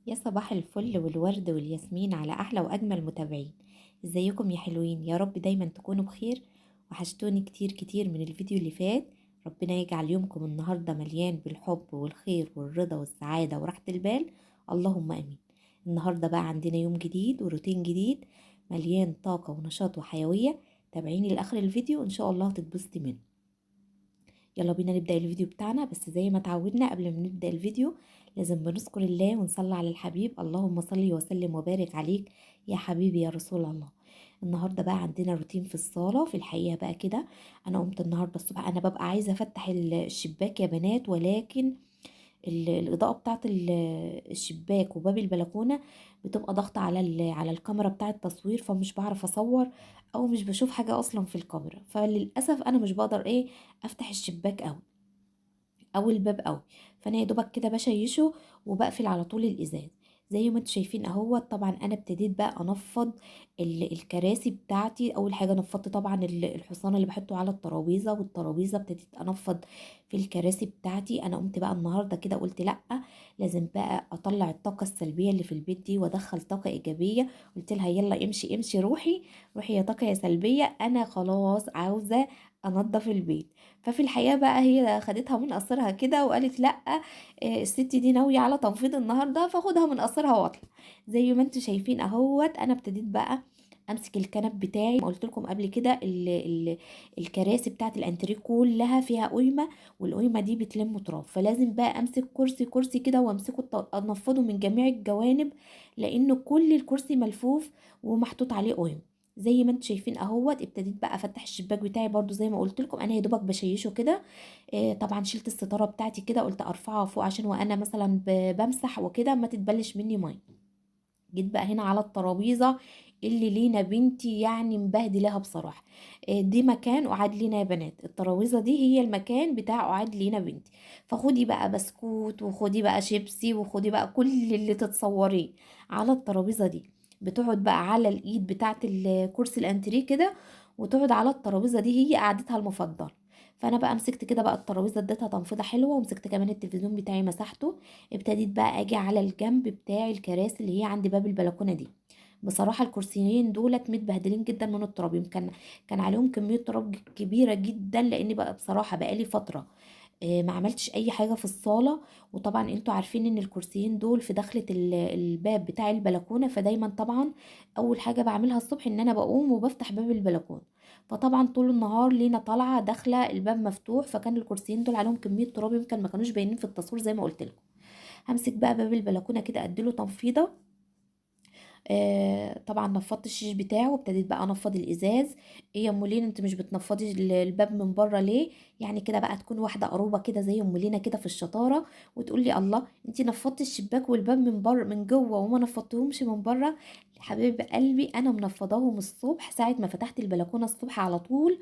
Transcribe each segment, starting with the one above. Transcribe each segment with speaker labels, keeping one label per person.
Speaker 1: يا صباح الفل والورد والياسمين على احلى واجمل متابعين. ازيكم يا حلوين؟ يا رب دايما تكونوا بخير. وحشتوني كتير كتير من الفيديو اللي فات. ربنا يجعل يومكم النهارده مليان بالحب والخير والرضا والسعاده وراحه البال. اللهم امين. النهارده بقى عندنا يوم جديد وروتين جديد، مليان طاقه ونشاط وحيويه. تابعيني لاخر الفيديو ان شاء الله تتبسطي منه. يلا بينا نبدأ الفيديو بتاعنا، بس زي ما اتعودنا قبل ما نبدأ الفيديو لازم بنذكر الله ونصلي على الحبيب. اللهم صل وسلم وبارك عليك يا حبيبي يا رسول الله. النهارده بقى عندنا روتين في الصالة. في الحقيقة بقى كده انا قمت النهارده الصبح، انا ببقى عايزة افتح الشباك يا بنات، ولكن الإضاءة بتاعت الشباك وباب البلكونة بتبقى ضغطة على على الكاميرا بتاعة التصوير، فمش بعرف أصور أو مش بشوف حاجة أصلا في الكاميرا، فللأسف أنا مش بقدر أفتح الشباك أو الباب فأنا يا دوبك كده بشيشه وبقفل على طول الإزاز. زي ما انتوا شايفين اهو. طبعا انا ابتديت بقى انفض الكراسي بتاعتي. اول حاجه نفضت طبعا الحصان اللي بحطه على الترابيزه، والترابيزه ابتديت انفض في الكراسي بتاعتي. انا قمت بقى النهارده كده قلت لا، لازم بقى اطلع الطاقه السلبيه اللي في البيت دي وادخل طاقه ايجابيه. قلت لها يلا امشي امشي، روحي روحي يا طاقه يا سلبيه، انا خلاص عاوزه انضف البيت. ففي الحقيقه بقى هي خدتها من قصرها كده وقالت لا، الست دي ناويه على تنفيض النهارده، فاخدها من قصرها واطلع. زي ما انتوا شايفين اهوت. انا ابتديت بقى امسك الكنب بتاعي. ما قلت لكم قبل كده الكراسي بتاعت الانتريه كلها فيها قيمه، والقيمه دي بتلم تراب، فلازم بقى امسك كرسي كرسي كده وامسكه انفضه من جميع الجوانب، لان كل الكرسي ملفوف ومحطوط عليه قيمه. زي ما انتوا شايفين اهوت. ابتديت بقى افتح الشباك بتاعي برضو زي ما قلت لكم، انا يا دوبك بشيشه كده. طبعا شلت الستاره بتاعتي كده، قلت ارفعها فوق عشان وانا مثلا بمسح وكده ما تتبلش مني ميه. جيت بقى هنا على الترابيزه اللي لينا بنتي يعني مبهدلاها بصراحه. دي مكان قعد لينا يا بنات، الترابيزه دي هي المكان بتاع قعد لينا بنتي. فخدي بقى بسكوت وخدي بقى شيبسي وخدي بقى كل اللي تتصوريه على الترابيزه دي. بتقعد بقى على الايد بتاعه الكرسي الانتريه كده، وتقعد على الترابيزه دي، هي قعدتها المفضله. فانا بقى مسكت كده بقى الترابيزه اديتها تنفيضه حلوه، ومسكت كمان التلفزيون بتاعي مسحته. ابتديت بقى اجي على الجنب بتاع الكراسي اللي هي عند باب البلكونه دي. بصراحه الكرسيين دولت متبهدلين جدا من التراب، يمكن كان عليهم كميه تراب كبيره جدا، لان بقى بصراحه بقالي فتره ما عملتش اي حاجه في الصاله. وطبعا انتوا عارفين ان الكرسيين دول في دخلة الباب بتاع البلكونه، فدايما طبعا اول حاجه بعملها الصبح ان انا بقوم وبفتح باب البلكونه. فطبعا طول النهار لينا طالعه داخله الباب مفتوح، فكان الكرسيين دول عليهم كميه تراب يمكن ما كانوش باينين في التصوير زي ما قلت لكم. همسك بقى باب البلكونه كده اديله تنفيضه. طبعا نفضت الشيش بتاعه وابتديت بقى انفض الازاز. ايه يا ام لينا انت مش بتنفضي الباب من بره ليه؟ يعني كده بقى تكون واحده قروبه كده زي ام لينا كده في الشطاره، وتقول لي الله انت نفضتي الشباك والباب من بره من جوه وما نفضتهمش من بره. حبيب قلبي انا منفضاهم الصبح ساعه ما فتحت البلكونه الصبح على طول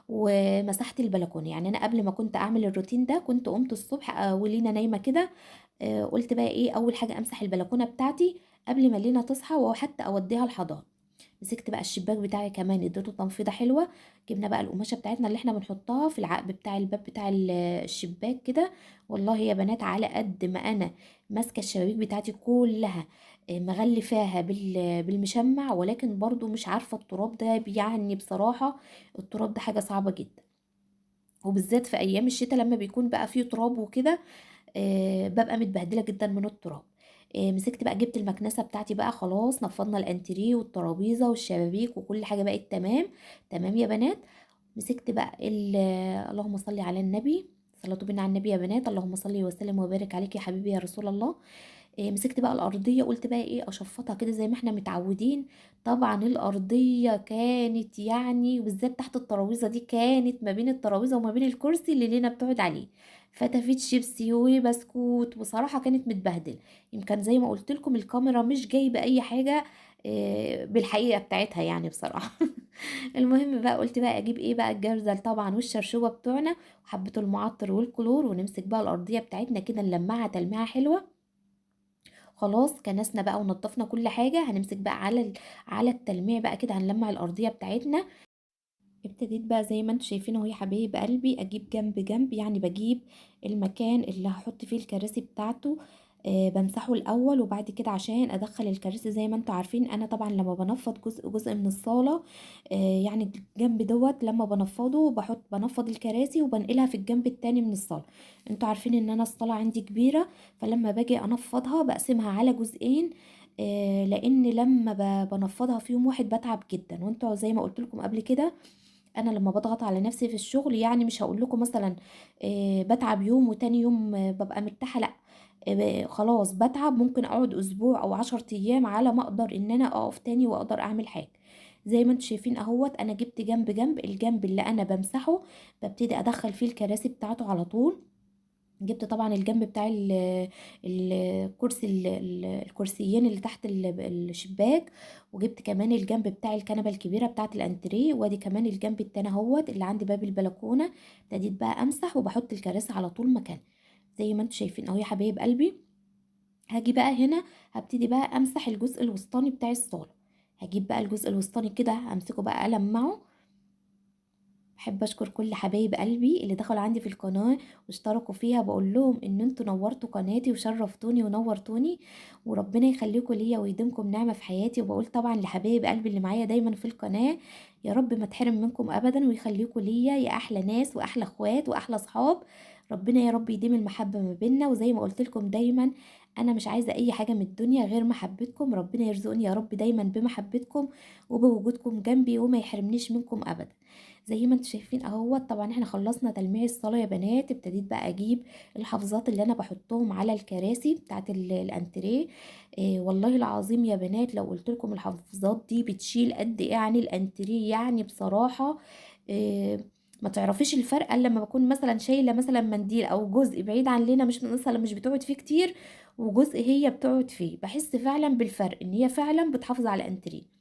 Speaker 1: ومسحت البلكونه. يعني انا قبل ما كنت اعمل الروتين ده كنت قمت الصبح ولينا نايمه كده. قلت بقى ايه، اول حاجه امسح البلكونه بتاعتي قبل ما لينا تصحى وحتى اوديها الحضانه. مسكت بقى الشباك بتاعي كمان اديته تنفيضه حلوه. جبنا بقى القماشه بتاعتنا اللي احنا بنحطها في العقب بتاع الباب بتاع الشباك كده. والله يا بنات على قد ما انا ماسكه الشبابيك بتاعتي كلها مغلفاها بالمشمع، ولكن برضو مش عارفه التراب ده يعني بصراحه التراب ده حاجه صعبه جدا، وبالذات في ايام الشتاء لما بيكون بقى فيه تراب وكده. ببقى متبهدله جدا من التراب. مسكت بقى جبت المكنسه بتاعتي بقى، خلاص نفضنا الانتريه والترابيزه والشبابيك وكل حاجه بقت تمام. تمام يا بنات. مسكت بقى اللهم صل على النبي، صلاه بينا على النبي يا بنات، اللهم صل وسلم وبارك عليك يا حبيبي يا رسول الله. مسكت بقى الارضيه، قلت بقى ايه اشفطها كده زي ما احنا متعودين. طبعا الارضيه كانت يعني وبالذات تحت الترابيزه دي، كانت ما بين الترابيزه وما بين الكرسي اللي لينا بتقعد عليه فتافيت شيبسي وبسكوت. بصراحه كانت متبهدل. يمكن زي ما قلت لكم الكاميرا مش جايبه اي حاجه بالحقيقه بتاعتها يعني بصراحه. المهم بقى قلت بقى اجيب ايه بقى، الجردل طبعا والشرشوبه بتوعنا وحبه المعطر والكلور، ونمسك بقى الارضيه بتاعتنا كده نلمعها تلميعه حلوه. خلاص كنسنا بقى ونضفنا كل حاجة، هنمسك بقى على التلميع بقى كده هنلمع الأرضية بتاعتنا. ابتديت بقى زي ما انتوا شايفين اهو يا حبايب قلبي اجيب جنب جنب، يعني بجيب المكان اللي هحط فيه الكراسي بتاعته. بمسحه الاول، وبعد كده عشان ادخل الكراسي. زي ما انتوا عارفين انا طبعا لما بنفض جزء من الصاله، يعني الجنب دوت لما بنفضه بنفض الكراسي وبنقلها في الجنب التاني من الصاله. انتوا عارفين ان انا الصاله عندي كبيره، فلما باجي انفضها بقسمها على جزئين، لان لما بنفضها في يوم واحد بتعب جدا. وانتوا زي ما قلت لكم قبل كده، انا لما بضغط على نفسي في الشغل، يعني مش هقول لكم مثلا بتعب يوم وتاني يوم ببقى مرتاحه، لا، خلاص بتعب، ممكن اقعد اسبوع او 10 ايام على ما اقدر ان انا اقف تاني واقدر اعمل حاجه. زي ما انتم شايفين اهوت، انا جبت جنب الجنب اللي انا بمسحه ببتدي ادخل فيه الكراسي بتاعته على طول. جبت طبعا الجنب بتاع الكرسي، الكرسيين اللي تحت الشباك، وجبت كمان الجنب بتاع الكنبه الكبيره بتاعه الانتريه، وادي كمان الجنب التاني اهوت اللي عند باب البلكونه. ابتديت بقى امسح وبحط الكراسي على طول مكان. زي ما انتم شايفين اهو يا حبايب قلبي. هاجي بقى هنا، هبتدي بقى امسح الجزء الوسطاني بتاع الصاله. هجيب بقى الجزء الوسطاني كده، امسكه بقى المعه. بحب اشكر كل حبايب قلبي اللي دخلوا عندي في القناه واشتركوا فيها، بقول لهم ان انتوا نورتوا قناتي وشرفتوني ونورتوني، وربنا يخليكم ليا ويديمكم نعمه في حياتي. وبقول طبعا لحبايب قلبي اللي معايا دايما في القناه، يا رب ما تحرم منكم ابدا ويخليكم ليا، يا احلى ناس واحلى اخوات واحلى صحاب. ربنا يا رب يديم المحبه ما بيننا. وزي ما قلت لكم دايما، انا مش عايزه اي حاجه من الدنيا غير محبتكم. ربنا يرزقني يا رب دايما بمحبتكم وبوجودكم جنبي، وما يحرمنيش منكم ابدا. زي ما انتم شايفين اهوت، طبعا احنا خلصنا تلميع الصاله يا بنات. ابتديت بقى اجيب الحافظات اللي انا بحطهم على الكراسي بتاعت الانتريه. والله العظيم يا بنات لو قلت لكم الحافظات دي بتشيل قد ايه عن الانتريه، يعني بصراحه ما تعرفيش الفرق الا لما بكون مثلا شايله مثلا منديل او جزء بعيد عننا، مش مثلا مش بتقعد فيه كتير، وجزء هي بتقعد فيه، بحس فعلا بالفرق ان هي فعلا بتحافظ على الانتريه.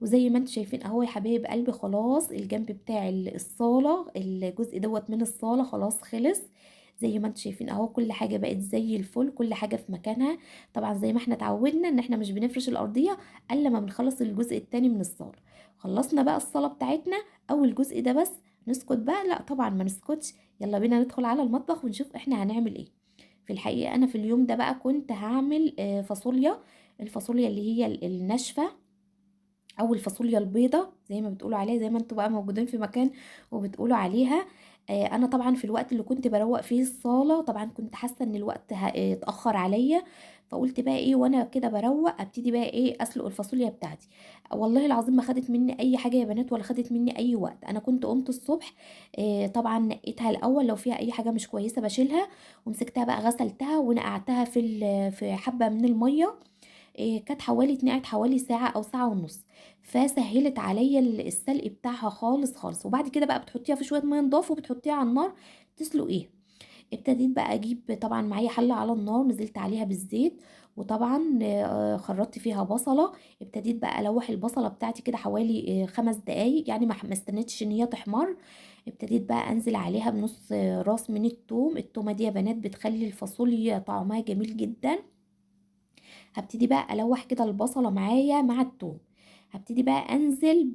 Speaker 1: وزي ما انتم شايفين اهو يا حبايب قلبي، خلاص الجنب بتاع الصالة، الجزء دوت من الصالة خلاص خلص. زي ما انتم شايفين اهو كل حاجة بقت زي الفل، كل حاجة في مكانها. طبعا زي ما احنا اتعودنا ان احنا مش بنفرش الارضية الا لما بنخلص الجزء التاني من الصالة. خلصنا بقى الصالة بتاعتنا او الجزء ده بس، نسكت بقى؟ لا طبعا ما نسكتش. يلا بينا ندخل على المطبخ ونشوف احنا هنعمل ايه. في الحقيقة انا في اليوم ده بقى كنت هعمل فاصوليا. الفاصوليا اللي هي الناشفة، او الفاصوليا البيضة زي ما بتقولوا عليها، زي ما انتوا بقى موجودين في مكان وبتقولوا عليها. انا طبعا في الوقت اللي كنت بروق فيه الصالة، طبعا كنت حاسة ان الوقت اتأخر عليا. فقلت بقى ايه وانا كده بروق، ابتدي بقى ايه اسلق الفاصوليا بتاعتي. والله العظيم ما خدت مني اي حاجة يا بنات، ولا خدت مني اي وقت. انا كنت قمت الصبح، طبعا نقيتها الاول، لو فيها اي حاجة مش كويسة بشيلها، ومسكتها بقى غسلتها ونقعتها في حبة من المية. كانت حوالي اتنقعت حوالي ساعة أو ساعة ونص، فسهلت عليا السلق بتاعها خالص خالص. وبعد كده بقى بتحطيها في شوية مية نضاف وبتحطيها على النار تسلقيها. ابتديت بقى اجيب طبعا معايا حله على النار، نزلت عليها بالزيت، وطبعا خرطت فيها بصله. ابتديت بقى الوح البصله بتاعتي كده حوالي 5 دقايق، يعني ما استنيتش ان هي تحمر. ابتديت بقى انزل عليها بنص راس من التوم. التومه دي يا بنات بتخلي الفاصوليا طعمها جميل جدا. هبتدي بقى الوح كده البصله معايا مع التوم. هبتدي بقى انزل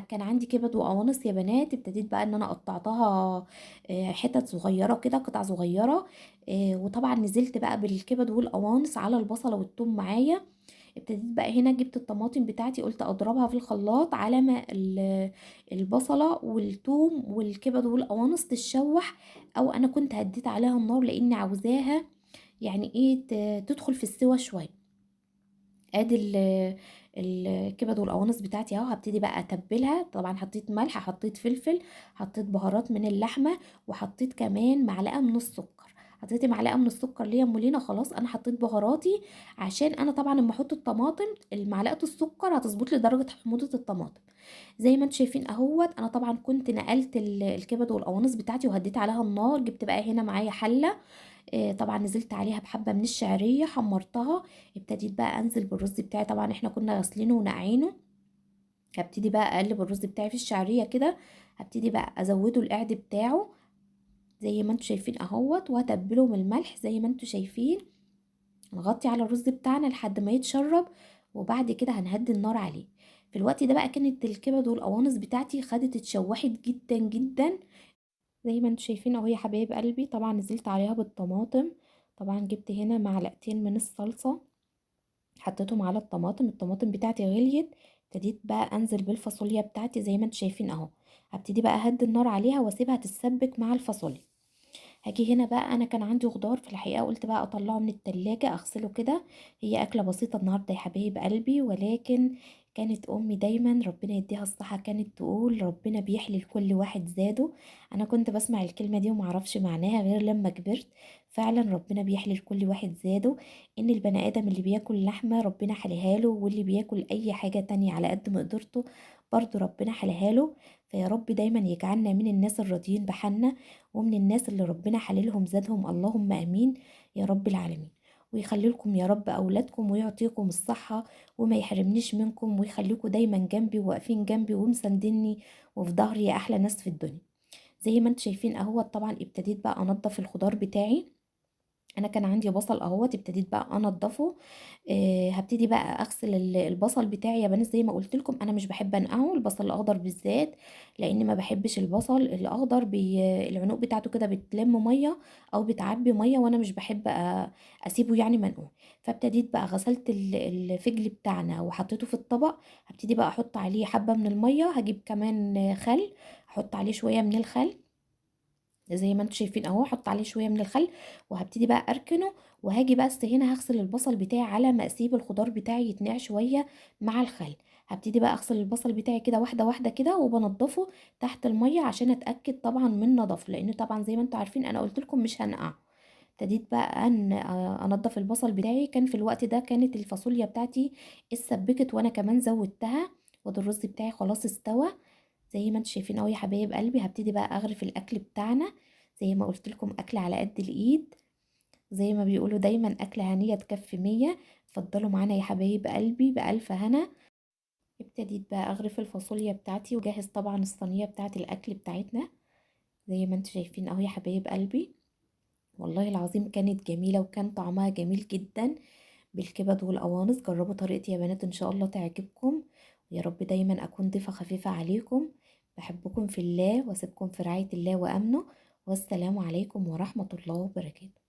Speaker 1: كان عندي كبد وقوانص يا بنات. ابتديت بقى ان انا قطعتها حتت صغيره كده، قطع صغيره. وطبعا نزلت بقى بالكبد والقوانص على البصله والثوم معايا. ابتديت بقى هنا جبت الطماطم بتاعتي، قلت اضربها في الخلاط على ما البصله والثوم والكبد والقوانص تتشوح، او انا كنت هديت عليها النار لاني عاوزاها يعني ايه تدخل في السوا شويه. ادي الكبد والقوانص بتاعتي اهو. هبتدي بقى اتبلها. طبعا حطيت ملح، حطيت فلفل، حطيت بهارات من اللحمه، وحطيت كمان معلقه من السكر. حطيت معلقه من السكر ليه يا ام لينا؟ خلاص انا حطيت بهاراتي، عشان انا طبعا لما احط الطماطم معلقه السكر هتظبط لي درجه حموضه الطماطم. زي ما انتم شايفين اهوت، انا طبعا كنت نقلت الكبد والقوانص بتاعتي وهديت عليها النار. جبت بقى هنا معايا حله، طبعا نزلت عليها بحبة من الشعرية حمرتها. ابتديت بقى انزل بالرز بتاعي، طبعا احنا كنا غاسلينه ونقعينه. هبتدي بقى اقلب الرز بتاعي في الشعرية كده. هبتدي بقى ازوده القعد بتاعه زي ما انتوا شايفين اهوت، وهتبله من الملح زي ما انتوا شايفين. نغطي على الرز بتاعنا لحد ما يتشرب، وبعد كده هنهدي النار عليه. في الوقت ده بقى كانت الكبد والقوانص بتاعتي خدت اتشوحت جدا جدا. زي ما انتوا شايفين اهو يا حبايب قلبي، طبعا نزلت عليها بالطماطم. طبعا جبت هنا معلقتين من الصلصة، حطيتهم على الطماطم بتاعتي غليت. ابتديت بقى انزل بالفاصوليا بتاعتي زي ما انتم شايفين اهو. هبتدي بقى اهدي النار عليها واسيبها تتسبك مع الفاصوليا. هاجي هنا بقى، انا كان عندي خضار في الحقيقه، قلت بقى اطلعه من التلاجة اغسله كده. هي اكله بسيطه النهارده يا حبايب قلبي، ولكن كانت امي دايما ربنا يديها الصحه كانت تقول ربنا بيحلي لكل واحد زاده. انا كنت بسمع الكلمه دي ومعرفش معناها غير لما كبرت. فعلا ربنا بيحلي لكل واحد زاده. ان البني ادم اللي بياكل لحمه ربنا حليها له، واللي بياكل اي حاجه تانية على قد مقدرته برضه ربنا حليها له. فيا رب دايما يجعلنا من الناس الراضيين بحالنا، ومن الناس اللي ربنا حللهم زادهم، اللهم امين يا رب العالمين. ويخلي لكم يا رب اولادكم ويعطيكم الصحة، وما يحرمنيش منكم، ويخليكم دايما جنبي وواقفين جنبي ومساندني وفي ظهري يا احلى ناس في الدنيا. زي ما انتم شايفين اهو، طبعا ابتديت بقى انضف الخضار بتاعي. انا كان عندي بصل اهوت، ابتديت بقى انضفه. هبتدي بقى اغسل البصل بتاعي يا بنات. زي ما قلت لكم انا مش بحب انقعه البصل الاخضر بالذات، لان ما بحبش البصل الاخضر العنق بتاعته كده بتلم ميه او بتعبي ميه، وانا مش بحب اسيبه يعني منقوع. فابتديت بقى غسلت الفجل بتاعنا وحطيته في الطبق. هبتدي بقى احط عليه حبه من الميه، هجيب كمان خل، احط عليه شويه من الخل زي ما انتم شايفين اهو، احط عليه شويه من الخل وهبتدي بقى اركنه. وهاجي بس هنا هغسل البصل بتاعي على ما اسيب الخضار بتاعي يتنقع شويه مع الخل. هبتدي بقى اغسل البصل بتاعي كده واحده واحده كده، وبنضفه تحت الميه عشان اتاكد طبعا من نظافه، لان طبعا زي ما انتم عارفين انا قلت لكم مش هنقع. ابتديت بقى ان انضف البصل بتاعي. كان في الوقت ده كانت الفاصوليا بتاعتي اتسبكت وانا كمان زودتها. وده الرز بتاعي خلاص استوى زي ما انتم شايفين اهو يا حبايب قلبي. هبتدي بقى اغرف الاكل بتاعنا زي ما قلت لكم، اكل على قد الايد، زي ما بيقولوا دايما اكله هنيه تكفي 100. اتفضلوا معانا يا حبايب قلبي بألف هنا. ابتديت بقى اغرف الفاصوليا بتاعتي وجاهز طبعا الصينيه بتاعت الاكل بتاعتنا زي ما انتم شايفين اهو يا حبايب قلبي. والله العظيم كانت جميله وكان طعمها جميل جدا بالكبد والقوانص. جربوا طريقتي يا بنات ان شاء الله تعجبكم، ويا رب دايما اكون ضيفة خفيفة عليكم. بحبكم في الله واسيبكم في رعاية الله وامنه، والسلام عليكم ورحمة الله وبركاته.